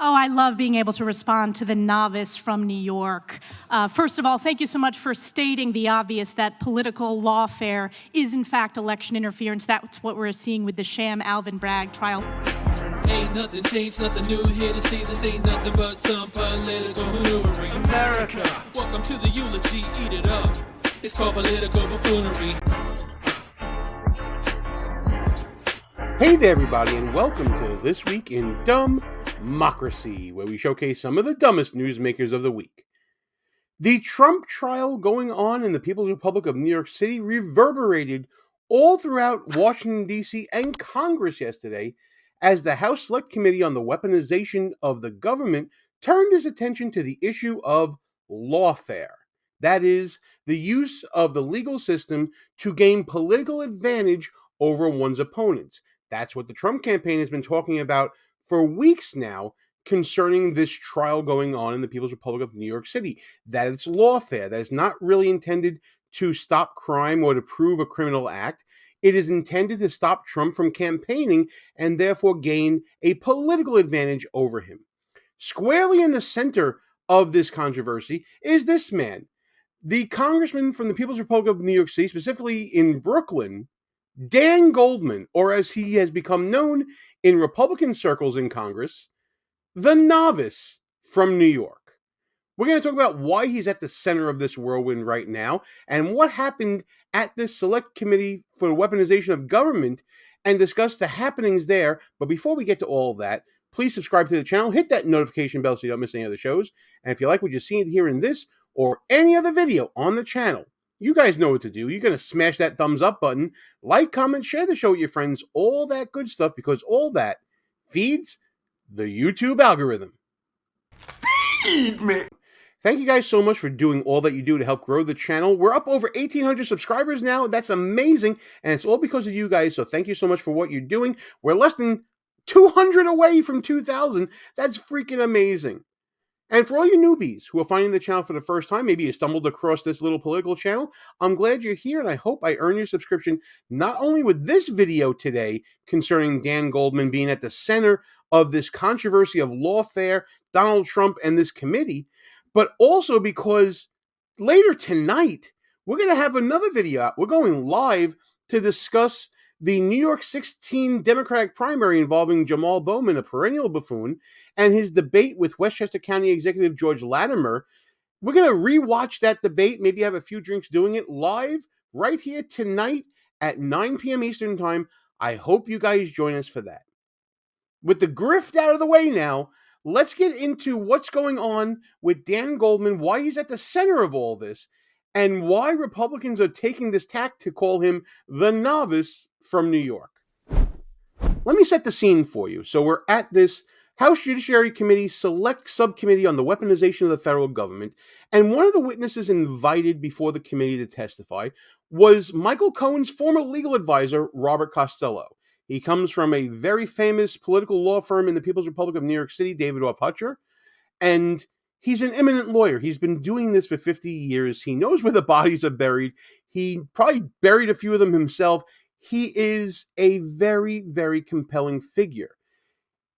Oh, I love being able to respond to the novice from New York. First of all, thank you so much for stating the obvious that political lawfare is in fact election interference. That's what we're seeing with the sham Alvin Bragg trial. Ain't nothing changed, nothing new here to see. This ain't nothing but some political maneuvering. America. Welcome to the eulogy, eat it up. It's called political buffoonery. Hey there, everybody, and welcome to This Week in DUMBmocracy, where we showcase some of the dumbest newsmakers of the week. The Trump trial going on in the People's Republic of New York City reverberated all throughout Washington, D.C. and Congress yesterday as the House Select Committee on the Weaponization of the Government turned its attention to the issue of lawfare. That is, the use of the legal system to gain political advantage over one's opponents. That's what the Trump campaign has been talking about for weeks now concerning this trial going on in the People's Republic of New York City. That it's lawfare. That is not really intended to stop crime or to prove a criminal act. It is intended to stop Trump from campaigning and therefore gain a political advantage over him. Squarely in the center of this controversy is this man, the congressman from the People's Republic of New York City, specifically in Brooklyn, Dan Goldman, or as he has become known in Republican circles in Congress, the novice from New York. We're going to talk about why he's at the center of this whirlwind right now and what happened at this select committee for the weaponization of government and discuss the happenings there. But before we get to all of that, please subscribe to the channel, hit that notification bell so you don't miss any other shows. And if you like what you see here in this or any other video on the channel, you guys know what to do. You're going to smash that thumbs up button, like, comment, share the show with your friends, all that good stuff, because all that feeds the YouTube algorithm. Feed me! Thank you guys so much for doing all that you do to help grow the channel. We're up over 1,800 subscribers now. That's amazing, and it's all because of you guys, so thank you so much for what you're doing. We're less than 200 away from 2,000. That's freaking amazing. And for all you newbies who are finding the channel for the first time, maybe you stumbled across this little political channel, I'm glad you're here, and I hope I earn your subscription not only with this video today concerning Dan Goldman being at the center of this controversy of lawfare, Donald Trump, and this committee, but also because later tonight, we're going to have another video out. We're going live to discuss the New York 16 Democratic primary involving Jamal Bowman, a perennial buffoon, and his debate with Westchester County Executive George Latimer. We're going to rewatch that debate, maybe have a few drinks doing it live right here tonight at 9 p.m. Eastern Time. I hope you guys join us for that. With the grift out of the way now, let's get into what's going on with Dan Goldman, why he's at the center of all this, and why Republicans are taking this tack to call him the novice from New York. Let me set the scene for you. So we're at this House Judiciary Committee Select Subcommittee on the Weaponization of the Federal Government, and one of the witnesses invited before the committee to testify was Michael Cohen's former legal advisor, Robert Costello. He comes from a very famous political law firm in the People's Republic of New York City, David Hutcher, and he's an eminent lawyer. He's been doing this for 50 years. He knows where the bodies are buried. He probably buried a few of them himself. He is a very, very compelling figure.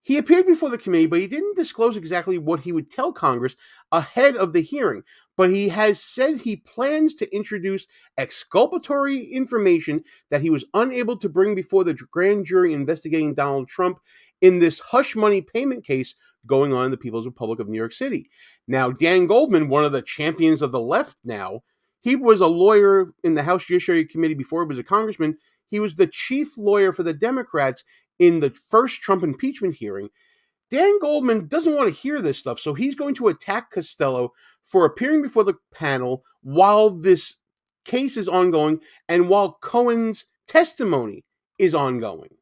He appeared before the committee, but he didn't disclose exactly what he would tell Congress ahead of the hearing. But he has said he plans to introduce exculpatory information that he was unable to bring before the grand jury investigating Donald Trump in this hush money payment case going on in the People's Republic of New York City. Now, Dan Goldman, one of the champions of the left now, he was a lawyer in the House Judiciary Committee before he was a congressman. He was the chief lawyer for the Democrats in the first Trump impeachment hearing. Dan Goldman doesn't want to hear this stuff, so he's going to attack Costello for appearing before the panel while this case is ongoing and while Cohen's testimony is ongoing.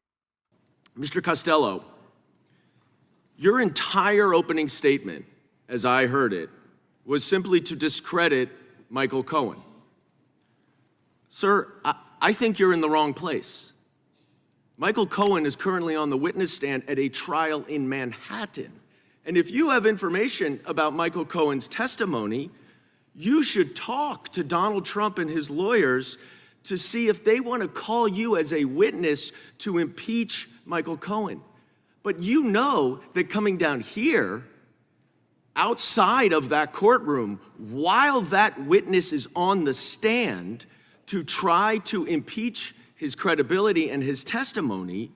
Mr. Costello, your entire opening statement, as I heard it, was simply to discredit Michael Cohen. Sir, I think you're in the wrong place. Michael Cohen is currently on the witness stand at a trial in Manhattan. And if you have information about Michael Cohen's testimony, you should talk to Donald Trump and his lawyers to see if they want to call you as a witness to impeach Michael Cohen. But you know that coming down here, outside of that courtroom, while that witness is on the stand to try to impeach his credibility and his testimony,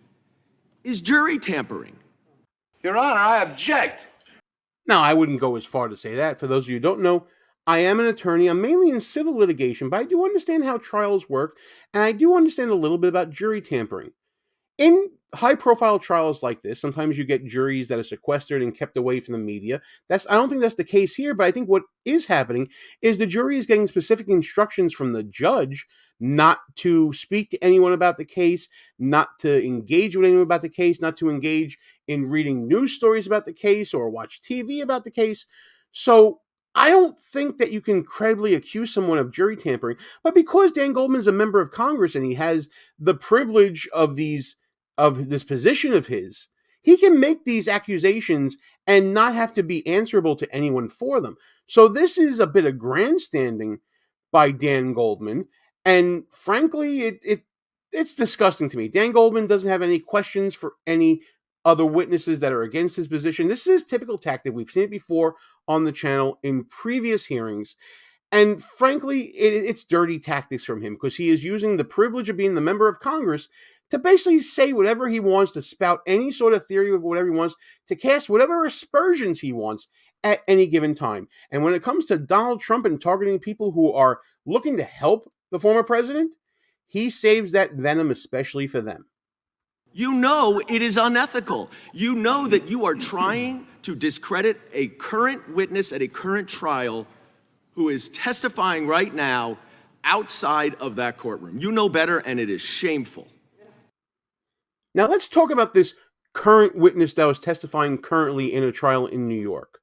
is jury tampering. Your Honor, I object. Now, I wouldn't go as far to say that. For those of you who don't know, I am an attorney. I'm mainly in civil litigation, but I do understand how trials work, and I do understand a little bit about jury tampering. In high-profile trials like this, sometimes you get juries that are sequestered and kept away from the media. I don't think that's the case here, but I think what is happening is the jury is getting specific instructions from the judge not to speak to anyone about the case, not to engage with anyone about the case, not to engage in reading news stories about the case or watch TV about the case. So I don't think that you can credibly accuse someone of jury tampering, but because Dan Goldman is a member of Congress and he has the privilege of this position of his, he can make these accusations and not have to be answerable to anyone for them. So this is a bit of grandstanding by Dan Goldman, and frankly, it's disgusting to me. Dan Goldman doesn't have any questions for any other witnesses that are against his position. This is typical tactic. We've seen it before on the channel in previous hearings. And frankly, it's dirty tactics from him because he is using the privilege of being the member of Congress to basically say whatever he wants, to spout any sort of theory of whatever he wants, to cast whatever aspersions he wants at any given time. And when it comes to Donald Trump and targeting people who are looking to help the former president, he saves that venom especially for them. You know it is unethical. You know that you are trying to discredit a current witness at a current trial who is testifying right now outside of that courtroom. You know better, and it is shameful. Now let's talk about this current witness that was testifying currently in a trial in New York.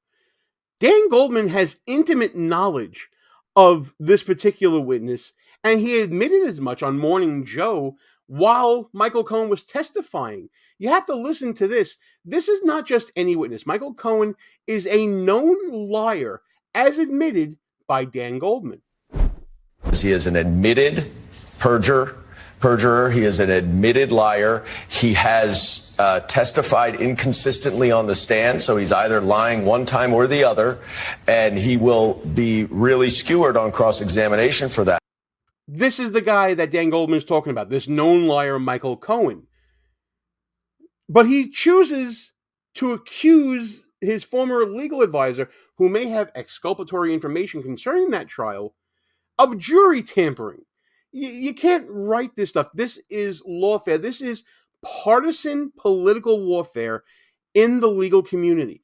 Dan Goldman has intimate knowledge of this particular witness, and he admitted as much on Morning Joe while Michael Cohen was testifying. You have to listen to this. This is not just any witness. Michael Cohen is a known liar, as admitted by Dan Goldman. He is an admitted perjurer. He is an admitted liar. He has testified inconsistently on the stand, so he's either lying one time or the other, and he will be really skewered on cross-examination for that. This is the guy that Dan Goldman is talking about, this known liar, Michael Cohen. But he chooses to accuse his former legal advisor, who may have exculpatory information concerning that trial, of jury tampering. You can't write this stuff. This is lawfare. This is partisan political warfare in the legal community.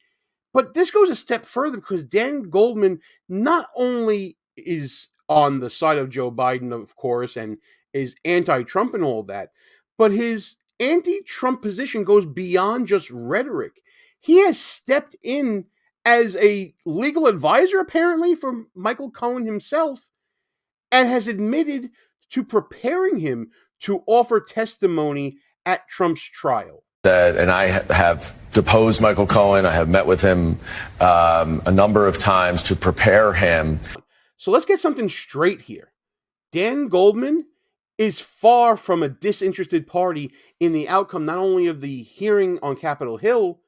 But this goes a step further because Dan Goldman not only is on the side of Joe Biden, of course, and is anti-Trump and all that, but his anti-Trump position goes beyond just rhetoric. He has stepped in as a legal advisor, apparently, for Michael Cohen himself, and has admitted to preparing him to offer testimony at Trump's trial. And I have deposed Michael Cohen. I have met with him a number of times to prepare him. So let's get something straight here. Dan Goldman is far from a disinterested party in the outcome, not only of the hearing on Capitol Hill,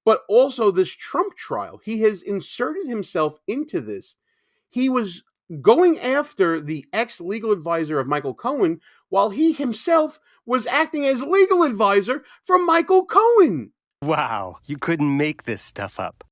but also this Trump trial. He has inserted himself into this. He was going after the ex-legal advisor of Michael Cohen while he himself was acting as legal advisor for Michael Cohen. Wow, you couldn't make this stuff up.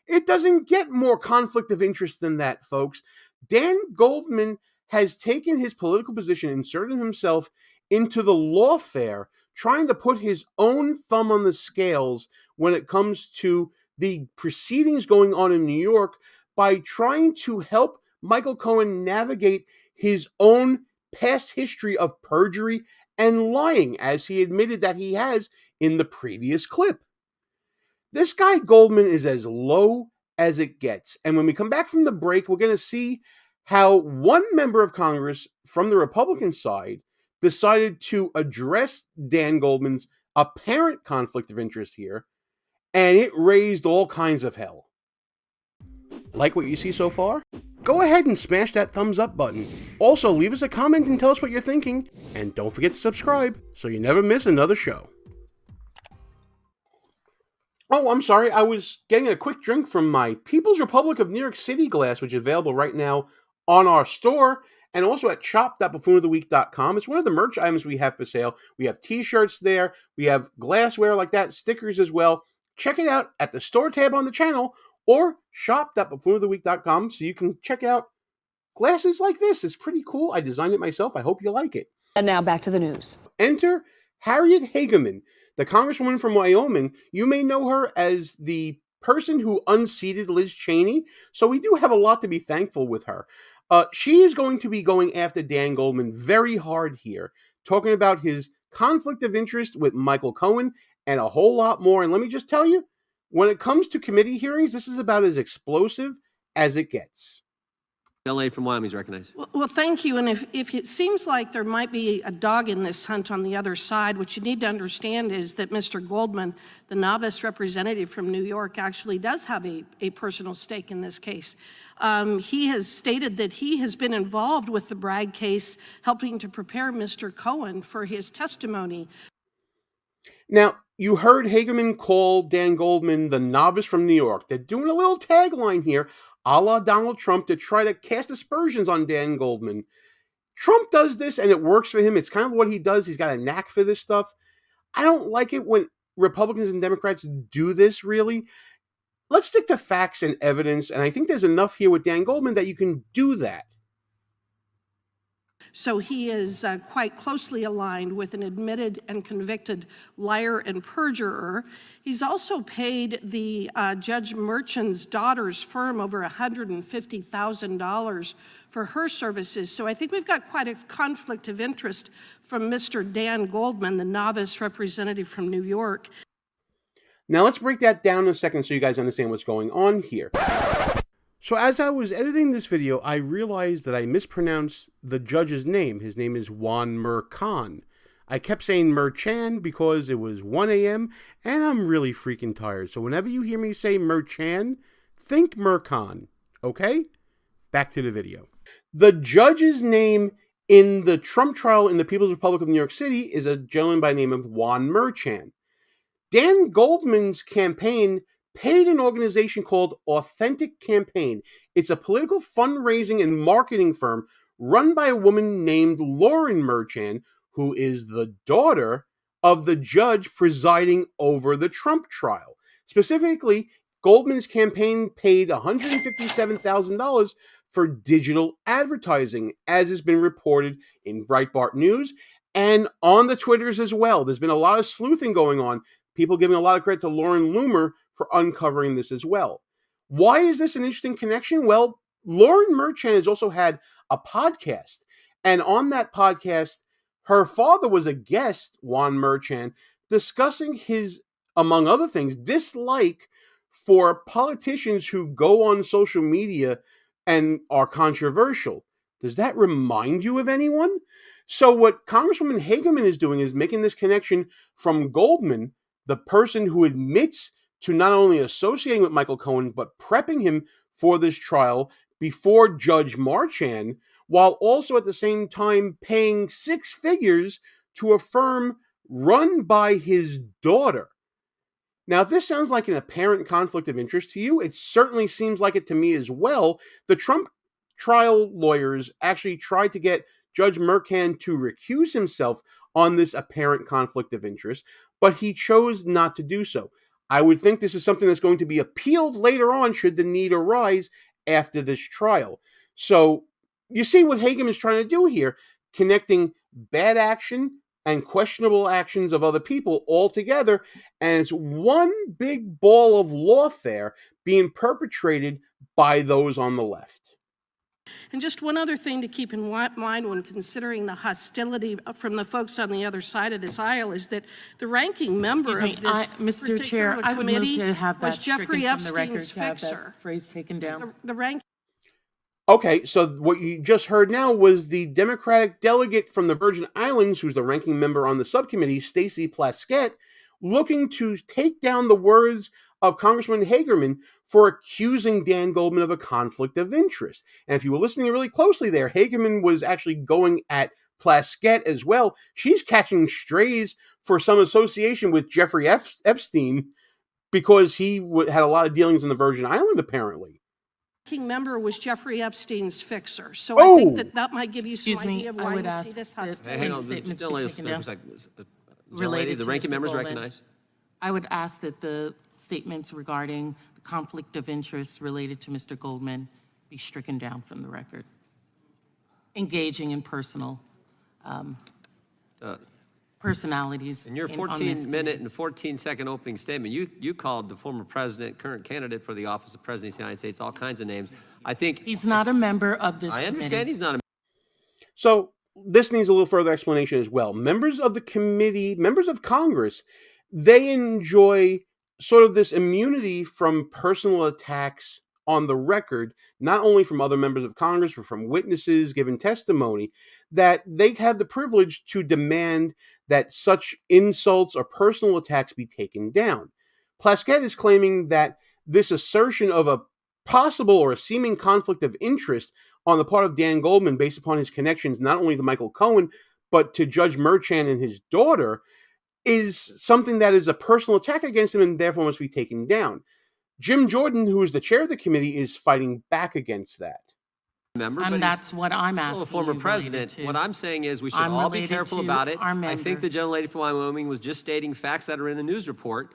It doesn't get more conflict of interest than that, folks. Dan Goldman has taken his political position, inserted himself into the lawfare, trying to put his own thumb on the scales when it comes to the proceedings going on in New York by trying to help Michael Cohen navigate his own past history of perjury and lying, as he admitted that he has in the previous clip. This guy Goldman is as low as it gets. And when we come back from the break, we're going to see how one member of Congress from the Republican side decided to address Dan Goldman's apparent conflict of interest here, and it raised all kinds of hell. Like what you see so far? Go ahead and smash that thumbs up button. Also, leave us a comment and tell us what you're thinking. And don't forget to subscribe so you never miss another show. Oh, I'm sorry. I was getting a quick drink from my People's Republic of New York City glass, which is available right now on our store and also at shop.buffoonoftheweek.com. It's one of the merch items we have for sale. We have t-shirts there. We have glassware like that, stickers as well. Check it out at the store tab on the channel or shop.buffoonoftheweek.com so you can check out glasses like this. It's pretty cool. I designed it myself. I hope you like it. And now back to the news. Enter Harriet Hageman, the congresswoman from Wyoming. You may know her as the person who unseated Liz Cheney, so we do have a lot to be thankful with her. She is going to be going after Dan Goldman very hard here, talking about his conflict of interest with Michael Cohen and a whole lot more. And let me just tell you, when it comes to committee hearings, this is about as explosive as it gets. LA from Wyoming is recognized. Well, thank you. And if it seems like there might be a dog in this hunt on the other side, what you need to understand is that Mr. Goldman, the novice representative from New York, actually does have a personal stake in this case. He has stated that he has been involved with the Bragg case, helping to prepare Mr. Cohen for his testimony. Now, you heard Hageman call Dan Goldman the novice from New York. They're doing a little tagline here, a la Donald Trump, to try to cast aspersions on Dan Goldman. Trump does this and it works for him. It's kind of what he does. He's got a knack for this stuff. I don't like it when Republicans and Democrats do this, really. Let's stick to facts and evidence, and I think there's enough here with Dan Goldman that you can do that. So he is quite closely aligned with an admitted and convicted liar and perjurer. He's also paid the Judge Merchan's daughter's firm over $150,000 for her services. So I think we've got quite a conflict of interest from Mr. Dan Goldman, the novice representative from New York. Now let's break that down in a second so you guys understand what's going on here. So as I was editing this video, I realized that I mispronounced the judge's name. His name is Juan Merchan. I kept saying Merchan because it was 1 a.m. and I'm really freaking tired. So whenever you hear me say Merchan, think Merchan, okay? Back to the video. The judge's name in the Trump trial in the People's Republic of New York City is a gentleman by the name of Juan Merchan. Dan Goldman's campaign paid an organization called Authentic Campaign. It's a political fundraising and marketing firm run by a woman named Lauren Merchan, who is the daughter of the judge presiding over the Trump trial. Specifically, Goldman's campaign paid $157,000 for digital advertising, as has been reported in Breitbart News and on the Twitters as well. There's been a lot of sleuthing going on, people giving a lot of credit to Lauren Loomer for uncovering this as well. Why is this an interesting connection? Well, Lauren Merchan has also had a podcast, and on that podcast, her father was a guest, Juan Merchan, discussing his, among other things, dislike for politicians who go on social media and are controversial. Does that remind you of anyone? So what Congresswoman Hageman is doing is making this connection from Goldman, the person who admits to not only associating with Michael Cohen, but prepping him for this trial before Judge Merchan, while also at the same time paying six figures to a firm run by his daughter. Now, if this sounds like an apparent conflict of interest to you, it certainly seems like it to me as well. The Trump trial lawyers actually tried to get Judge Merchan to recuse himself on this apparent conflict of interest, but he chose not to do so. I would think this is something that's going to be appealed later on should the need arise after this trial. So you see what Hageman is trying to do here, connecting bad action and questionable actions of other people all together, and it's one big ball of lawfare being perpetrated by those on the left. And just one other thing to keep in mind when considering the hostility from the folks on the other side of this aisle is that the ranking member of this Mr. Chair, I would move to have that was Jeffrey stricken from the record, Epstein's to have fixer. that phrase taken down. The ranking. Okay, so what you just heard now was the Democratic delegate from the Virgin Islands, who's the ranking member on the subcommittee, Stacey Plaskett, looking to take down the words of Congressman Hageman for accusing Dan Goldman of a conflict of interest. And if you were listening really closely there, Hageman was actually going at Plaskett as well. She's catching strays for some association with Jeffrey Epstein because he had a lot of dealings in the Virgin Island, apparently. Ranking member was Jeffrey Epstein's fixer. So I think that might give you some idea of why you see this hostility. Hang on, Statements don't be let us taken down. related the to ranking Mr. member is Goldman. recognized. I would ask that the statements regarding the conflict of interest related to Mr. Goldman be stricken down from the record. Engaging in personal personalities. In your on this 14-minute and 14-second opening statement, you called the former president, current candidate for the office of president of the United States, all kinds of names. I think He's not a member of this I understand committee. he's not a So this needs a little further explanation as well. Members of the committee, members of Congress, they enjoy sort of this immunity from personal attacks on the record, not only from other members of Congress, but from witnesses giving testimony, that they have the privilege to demand that such insults or personal attacks be taken down. Plaskett is claiming that this assertion of a possible or a seeming conflict of interest on the part of Dan Goldman based upon his connections not only to Michael Cohen, but to Judge Merchan and his daughter is something that is a personal attack against him and therefore must be taken down. Jim Jordan, who is the chair of the committee, is fighting back against that. member, And but that's what I'm he's asking still a former you president. related to. What I'm saying is we should I'm all be related careful to about it. our I think the members. gentlelady from Wyoming was just stating facts that are in the news report.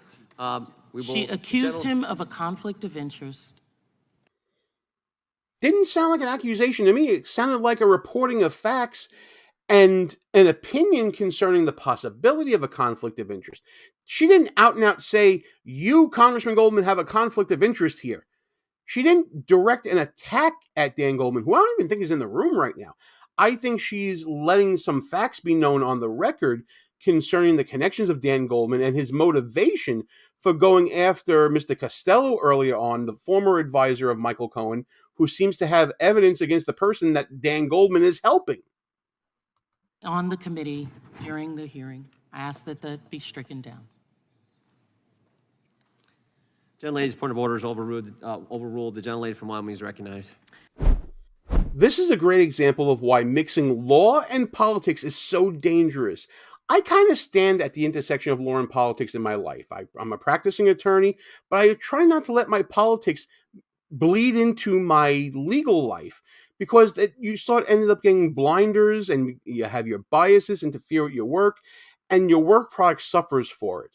She accused him of a conflict of interest. Didn't sound like an accusation to me. It sounded like a reporting of facts and an opinion concerning the possibility of a conflict of interest. She didn't out and out say, you, Congressman Goldman, have a conflict of interest here. She didn't direct an attack at Dan Goldman, who I don't even think is in the room right now. I think she's letting some facts be known on the record concerning the connections of Dan Goldman and his motivation for going after Mr. Costello earlier on, the former advisor of Michael Cohen, who seems to have evidence against the person that Dan Goldman is helping. On the committee during the hearing, I ask that that be stricken down. Gentlelady's point of order is overruled. The gentlelady from Wyoming is recognized. This is a great example of why mixing law and politics is so dangerous. I kind of stand at the intersection of law and politics in my life. I'm a practicing attorney, but I try not to let my politics bleed into my legal life because you ended up getting blinders and you have your biases interfere with your work, and your work product suffers for it.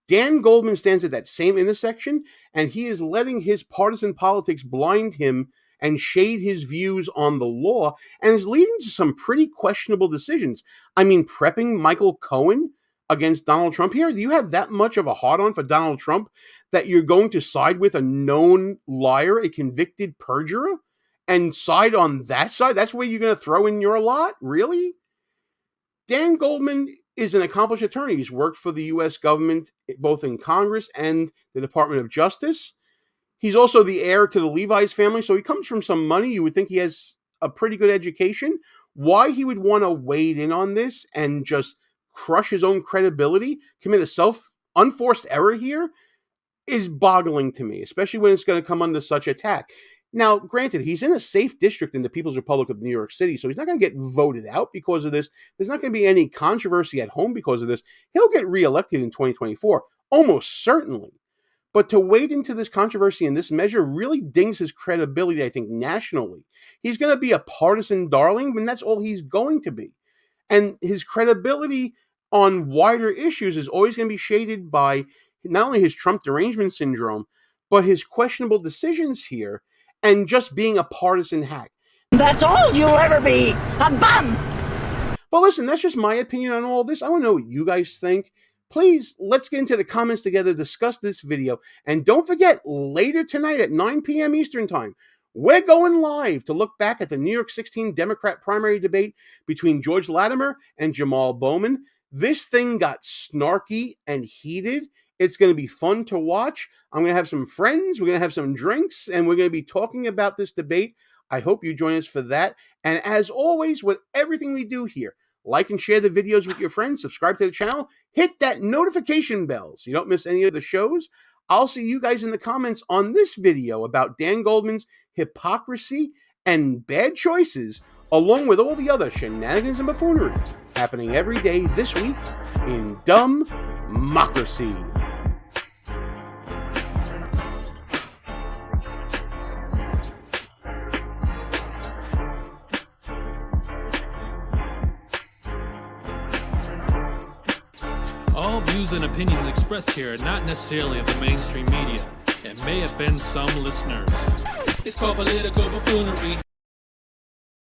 Dan Goldman stands at that same intersection, and he is letting his partisan politics blind him and shade his views on the law, and is leading to some pretty questionable decisions. I mean, prepping Michael Cohen against Donald Trump here? Do you have that much of a hard-on for Donald Trump that you're going to side with a known liar, a convicted perjurer, and side on that side? That's where you're going to throw in your lot? Really? Dan Goldman is an accomplished attorney. He's worked for the U.S. government, both in Congress and the Department of Justice. He's also the heir to the Levi's family, so he comes from some money. You would think he has a pretty good education. Why he would want to wade in on this and just crush his own credibility, commit a unforced error here, is boggling to me, especially when it's going to come under such attack. Now, granted, he's in a safe district in the People's Republic of New York City, so he's not going to get voted out because of this. There's not going to be any controversy at home because of this. He'll get reelected in 2024, almost certainly. But to wade into this controversy in this measure really dings his credibility, I think, nationally. He's going to be a partisan darling, and that's all he's going to be. And his credibility on wider issues is always going to be shaded by not only his Trump derangement syndrome, but his questionable decisions here and just being a partisan hack. That's all you'll ever be, a bum! But listen, that's just my opinion on all this. I want to know what you guys think. Please, let's get into the comments together, discuss this video. And don't forget, later tonight at 9 p.m. Eastern Time, we're going live to look back at the New York 16 Democrat primary debate between George Latimer and Jamal Bowman. This thing got snarky and heated. It's going to be fun to watch. I'm going to have some friends. We're going to have some drinks, and we're going to be talking about this debate. I hope you join us for that. And as always, with everything we do here, like and share the videos with your friends, subscribe to the channel, hit that notification bell so you don't miss any of the shows. I'll see you guys in the comments on this video about Dan Goldman's hypocrisy and bad choices, along with all the other shenanigans and buffoonery happening every day this week in DUMBmocracy. All views and opinions expressed here are not necessarily of the mainstream media and may offend some listeners. It's called political buffoonery.